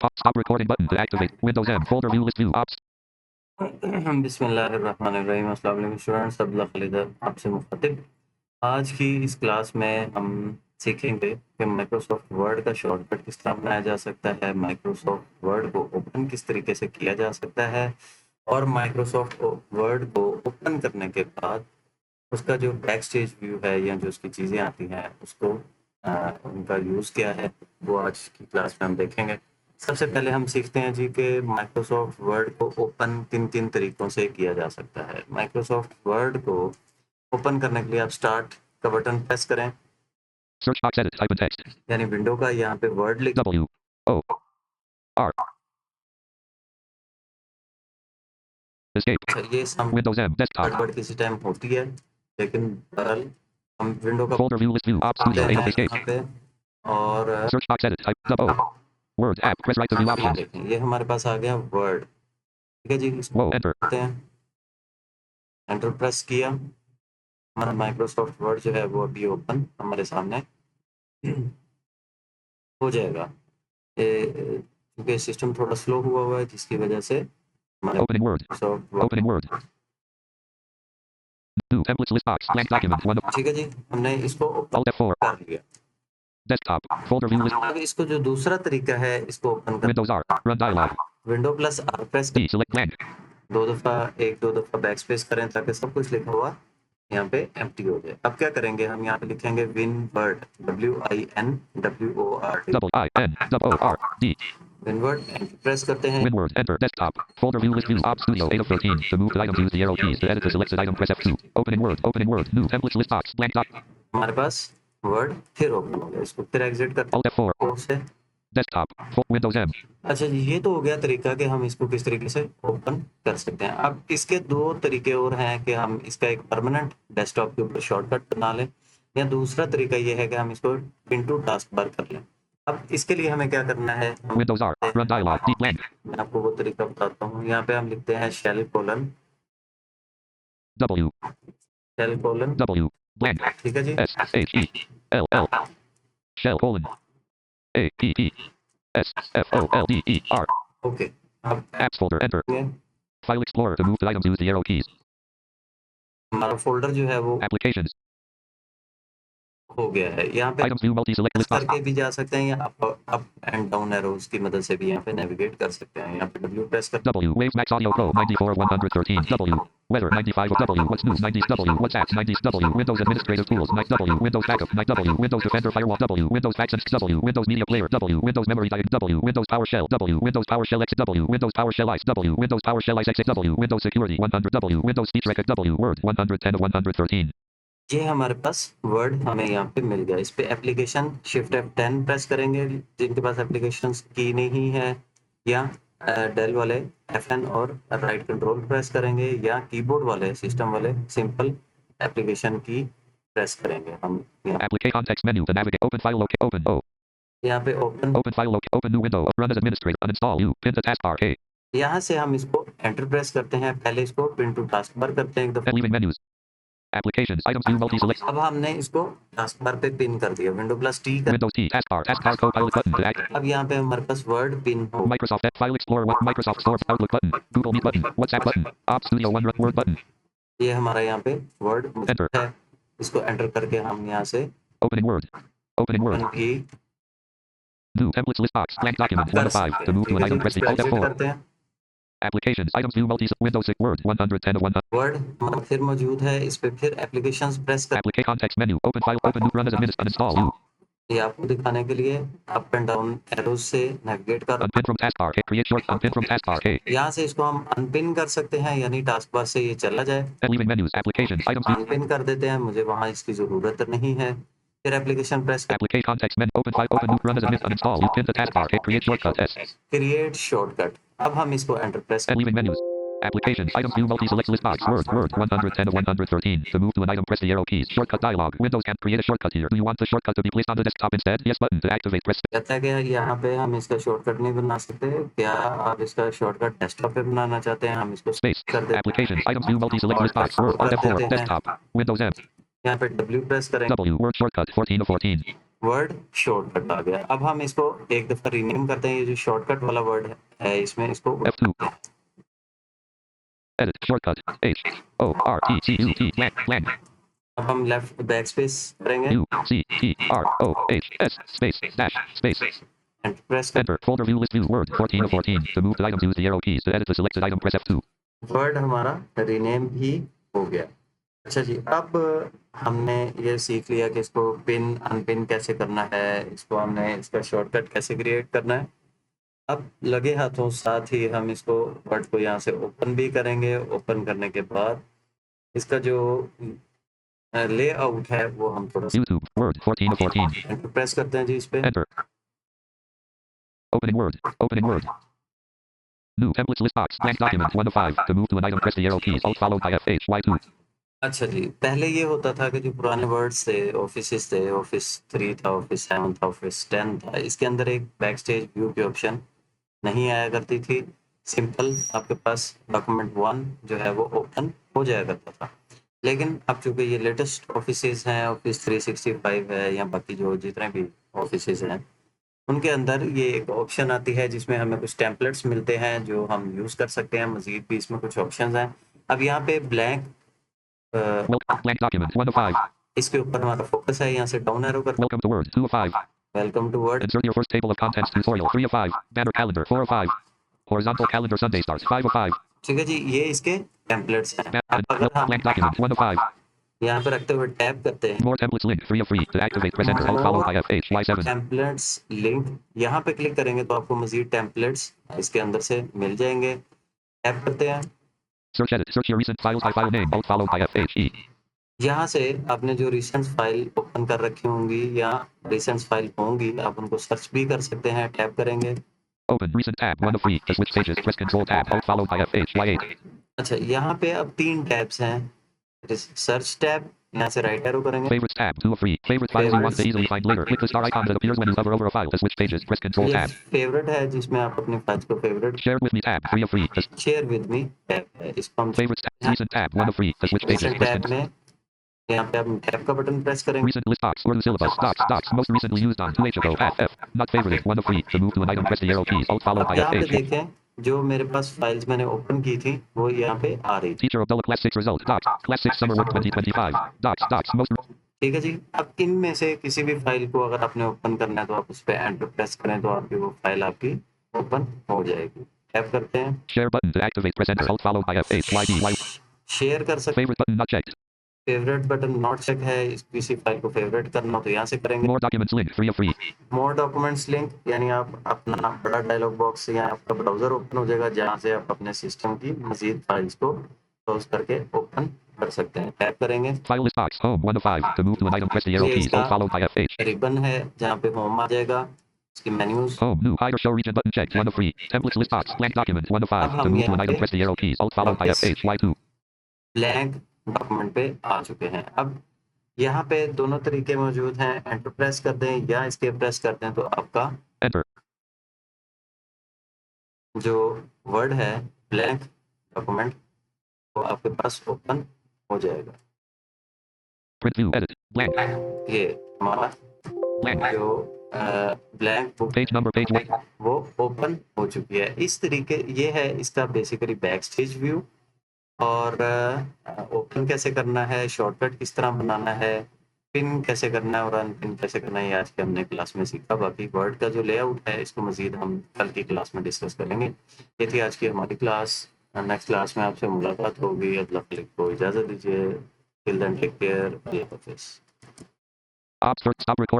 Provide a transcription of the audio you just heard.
Stop recording button to activate. Windows M. Folder view list view. Ops. बिस्मिल्लाहिर्रहमानिर्रहीम। अस्सलाम वालेकुम students, Abdullah Khalid आपसे मुखातिब। आज की इस क्लास में हम सीखेंगे कि माइक्रोसॉफ्ट वर्ड का शॉर्टकट किस तरह बनाया जा सकता है, माइक्रोसॉफ्ट वर्ड को ओपन किस तरीके से किया जा सकता है, और माइक्रोसॉफ्ट वर्ड को ओपन करने के बाद उसका जो बैक स्टेज व्यू है या जो उसकी चीज़ें आती हैं उसको उनका यूज़ क्या है, वो आज की क्लास में हम देखेंगे। सबसे पहले हम सीखते हैं जी कि माइक्रोसॉफ्ट वर्ड को ओपन किन किन तरीक़ों से किया जा सकता है। माइक्रोसॉफ्ट वर्ड को ओपन करने के लिए आप स्टार्ट का बटन प्रेस करें। Search box edit. Type in text. यानी विंडो का यहाँ पे वर्ड लिख W O R. Escape. ये सम Windows M. Desktop. वर्ड किसी टाइम होती है, लेकिन बहरहाल हम विंडो का Folder view list view. Ops Studio. A of escape. यहाँ पे और Search box edit. Type W O. Word app. Press right to view options. ये हमारे पास आ गया वर्ड। ठीक है जी, Whoa. Enter. करते हैं, एंटर प्रेस किया, हमारा माइक्रोसॉफ्ट वर्ड जो है वो अभी ओपन हमारे सामने हो जाएगा। क्योंकि सिस्टम थोड़ा स्लो हुआ है जिसकी वजह से Opening Word. Opening Word. New templates list box. Blank document. One. ठीक है जी, हमने इसको ओपन Alt F4. कर लिया। Desktop. Folder view list. अब इसको जो दूसरा तरीका है इसको ओपन कर, Windows R. Run dialog. Window plus are press D. Select blank. दो दफ़ा बैक स्पेस करें ताकि सब कुछ लिखा हुआ यहाँ पे एम्प्टी हो जाए। अब क्या करेंगे, हम यहाँ पे लिखेंगे windward, WINWORD, WINWORD. Windward, enter press करते हैं। WinWord. Enter. Desktop. Folder view list view. Ops Studio. 8 of 13. To move the items, use the arrow keys. To edit the selected item, press F2. Opening Word. Opening Word. New templates list box. Blank doc. हमारे पास word फिर open हो गया। इसको फिर exit करते Alt F4. हैं से। Desktop. Windows M. अच्छा जी, ये तो हो गया तरीका कि हम इसको किस तरीके से ओपन कर सकते हैं। अब इसके दो तरीके और हैं कि हम इसका एक परमानेंट डेस्कटॉप के ऊपर शॉर्टकट बना लें, या दूसरा तरीका ये है कि हम इसको पिन टू टास्क बार कर लें। अब इसके लिए हमें क्या करना है, Windows R. Run dialog. D blank. मैं आपको वो तरीका बताता हूँ। यहाँ पे हम लिखते हैं shell colon W. W. Blank. ठीक है जी, S H E L L. Shell colon. A P P S F O L D E R. Okay. अब Apps folder. Enter. File Explorer. To move the items, use the arrow keys. हमारा folder जो है वो Applications. हो गया है। यहाँ पे Items view multi select list box. करके भी जा सकते हैं, या अप एंड डाउन एरोज की मदद से भी यहाँ पे नेविगेट कर सकते हैं। यहाँ पे W प्रेस कर, W. Wave Max Audio Pro 94 113. W. Weather 95 W. What's news 90 W. WhatsApp 90 W. Windows Administrative Tools 9 W. Windows Backup 9 W. Windows Defender Firewall W. Windows Accents W. Windows Media Player W. Windows Memory Diet W. Windows PowerShell W. Windows PowerShell X W. Windows PowerShell Ice W. Windows PowerShell Ice X W. Windows Security 100 W. Windows Speech Record W. Word 110 of 113. ये हमारे पास word हमें यहाँ पे मिल गया। इस पे application shift F10 press करेंगे जिनके पास एप्लीकेशन की नहीं है, या डेल वाले F10 और राइट कंट्रोल प्रेस करेंगे, या कीबोर्ड वाले सिस्टम वाले सिंपल एप्लीकेशन की प्रेस करेंगे। हम Application context menu to navigate. Open file locate. Open O. यहाँ पे Open file locate. Open new window. Run as administrator. Uninstall U. Pin to taskbar K. यहाँ से हम इसको एंटर प्रेस करते हैं। पहले इसको पिन टू टास्क बार करते हैं एक दफा। Leaving menus. Applications. Items view multi select. अब हमने इसको टास्क बार पे पिन कर दिया। विंडो प्लस टी कर, Windows T. Taskbar Copilot button to act. अब यहाँ पे हमारे पास वर्ड पिन हो। Microsoft File Explorer. Microsoft Store. Outlook button. Google Meet button. WhatsApp button. Ops Studio One Word button. ये हमारा यहाँ पे वर्ड Enter. है। इसको एंटर करके हम यहाँ से Opening Word. Opening Word. की New templates list box. Blank document 1 of 5. To move to an item, press the Alt F4. करते हैं। Applications. Items view multi. Windows 6 Word 110 of 100. Word हमारा फिर मौजूद है। इस पे फिर एप्लीकेशंस प्रेस कर, Application context menu. Open file. Open new. Run as administrator. Uninstall U. ये आपको दिखाने के लिए अप एंड डाउन एरोज से नेविगेट कर, Unpin from taskbar K. Create short. Unpin from taskbar K. यहाँ से इसको हम अनपिन कर सकते हैं, यानी टास्क बार से ये चला जाए। Leaving menus. Applications. Items view. Unpin कर देते हैं, मुझे वहाँ इसकी जरूरत नहीं है। फिर एप्लीकेशन प्रेस कर, Application context menu. Open file. Open new. Run as administrator. Uninstall U. Pin to taskbar K. Create shortcut S. Create shortcut. अब हम इसको एंटर प्रेस कर, Leaving menus. Applications. Items view multi select list box. Word 110 of 113. To move to an item, press the arrow keys. Shortcut dialog. Windows can create a shortcut here. Do you want the shortcut to be placed on the desktop instead? Yes button to activate. Press. कहता है कि यहाँ पे हम इसका shortcut नहीं बना सकते, क्या आप इसका शॉर्टकट डेस्कटॉप पे बनाना चाहते हैं? हम इसको Space. कर देते हैं। Applications. Items view multi select list box. Word Alt F4. Desktop. Windows M. यहाँ पे W प्रेस करें, W. Word shortcut 14 of 14. Word shortcut आ गया। अब हम इसको एक दफा रीनेम करते हैं। ये जो शॉर्टकट वाला वर्ड है इसमें इसको F2. Edit. Shortcut. H. O. R. T. C. U. T. Blank. अब हम लेफ्ट बैक स्पेस करेंगे, U. C. E. R. O. H. S. Space. Dash. Space. Enter press कर। Enter. Folder view list view. Word. 14 of 14. To move the items, use the arrow keys. To edit the selected item, press F2. Word हमारा rename भी हो गया। अच्छा जी, अब हमने ये सीख लिया कि इसको पिन अनपिन कैसे करना है, इसको हमने इसका शॉर्टकट कैसे क्रिएट करना है। अब लगे हाथों साथ ही हम इसको वर्ड को यहाँ से ओपन भी करेंगे। ओपन करने के बाद इसका जो लेआउट है वो हम थोड़ा सा YouTube. Word. 14 of 14. Enter press करते हैं जी इस पे। Enter. Opening Word. Opening Word. New templates list box. Blank document. 1 of 5. To move to an item, press the arrow keys. Alt followed by F. H. Y2. अच्छा जी, पहले ये होता था कि जो पुराने वर्ड्स थे, ऑफिसेस थे, ऑफिस 3 था, ऑफिस 7 था, ऑफिस 10 था, इसके अंदर एक बैक स्टेज व्यू की ऑप्शन नहीं आया करती थी। सिंपल आपके पास डॉक्यूमेंट 1 जो है वो ओपन हो जाया करता था। लेकिन अब चूंकि ये लेटेस्ट ऑफिसेज हैं, ऑफिस 365 है या बाकी जो जितने भी ऑफिसेज हैं, उनके अंदर ये एक ऑप्शन आती है जिसमें हमें कुछ टेम्पलेट्स मिलते हैं जो हम यूज़ कर सकते हैं। मज़ीद भी इसमें कुछ ऑप्शंस हैं। अब यहाँ पे ब्लैंक Blank document. 1 of 5. इसके ऊपर हमारा फोकस है। यहाँ से डाउन एरो कर Welcome to Word. 2 of 5. Welcome to Word. Insert your first table of contents tutorial. 3 of 5. Banner calendar. 4 of 5. Horizontal calendar Sunday starts. 5 of 5. ठीक है जी, ये इसके टेम्पलेट्स हैं। अब अगर हम Blank document. 1 of 5. यहाँ पे रखते हुए टैप करते हैं, More templates link. 3 of 3. To activate, press enter. Alt followed by F. H. Y7. Templates link, यहाँ पे क्लिक करेंगे तो आपको मजीद टेम्पलेट्स इसके अंदर से मिल जाएंगे। टैप करते हैं, Search edit. Search your recent files by file name. Alt followed by F. H. E. यहाँ से आपने जो रिसेंट फाइल ओपन कर रखी होंगी या रिसेंट फाइल होंगी, आप उनको सर्च भी कर सकते हैं। टैप करेंगे, Open recent tab. 1 of 3. To switch pages, press Control tab. Alt followed by F. H. Y8. अच्छा यहाँ पे अब 3 टैब्स हैं। सर्च टैब, यहाँ से राइट एरो करेंगे, Favorites tab. 2 of 3. Favorite files you want to easily find later. Click the star icon that appears when you hover over a file. To switch pages, press Control ये tab. Favourite है जिसमें आप अपने files को favourite. Share with me tab. 3 of 3. To share with me tab है, इसको हम favorites tab. Recent tab. 1 of 3. To switch pages, recent press tab Control. में यहाँ पे आप टैब का बटन प्रेस करेंगे। Recent list box. Word syllabus. Docs. Most recently used on 2H ago. F. Not favorited. 1 of 3. To move to an item, press the arrow keys. Alt followed अब by यहाँ F. पे H. देखें, जो मेरे पास files मैंने open की थी वो यहाँ पे आ रही थी। Teacher Abdullah Class 6 result. Docs. Class 6 summer work 2025. Docs. Most. ठीक है जी, अब इनमें से किसी भी फाइल को अगर आपने ओपन करना है तो आप उस पर एंटर प्रेस करें तो आपकी वो फाइल आपकी ओपन हो जाएगी। टैप करते हैं, Share button to activate. Press enter. Alt followed by F. H. Y. D. Y. Share कर सकते। Favorite button not checked. Favourite button not check है, किसी फाइल को फेवरेट करना हो तो यहाँ से करेंगे। More documents link. 3 of 3. More documents link, यानी आप अपना बड़ा डायलॉग बॉक्स या आपका ब्राउजर ओपन हो जाएगा जहाँ से आप अपने सिस्टम की मजीद फाइल्स को क्लोज करके ओपन कर सकते हैं। टैप करेंगे, File list box. Home. 1 of 5. To move to an item, press the arrow ये keys. इसका Alt followed by F. H. Ribbon है जहाँ पे होम आ जाएगा। इसकी menus, Home. New. Hide or show region button checked. 1 of 3. Templates list box. Blank document. 1 of 5. अब To हम move to an यहाँ item, पे press the arrow keys. Alt followed by F. H. Y2. Blank document पे आ चुके हैं। अब यहाँ पे दोनों तरीके मौजूद हैं, एंटर प्रेस कर दें या इसके प्रेस कर दें तो आपका Enter. जो वर्ड है ब्लैंक डॉक्यूमेंट वो आपके पास ओपन हो जाएगा। Print view. Edit. Blank. ये हमारा Blank. जो blank book Page number. Page 1. वो ओपन हो चुकी है। इस तरीके ये है इसका बेसिकली बैक स्टेज व्यू। और ओपन कैसे करना है, शॉर्टकट किस तरह बनाना है, पिन कैसे करना है और अनपिन कैसे करना है, ये आज की हमने क्लास में सीखा। बाकी वर्ड का जो लेआउट है इसको मजीद हम कल की क्लास में डिस्कस करेंगे। ये थी आज की हमारी क्लास। नेक्स्ट क्लास में आपसे मुलाकात होगी। अल्लाह खलीक को इजाज़त दीजिए। Till then take care. अल्लाह हाफिज़। Stop record.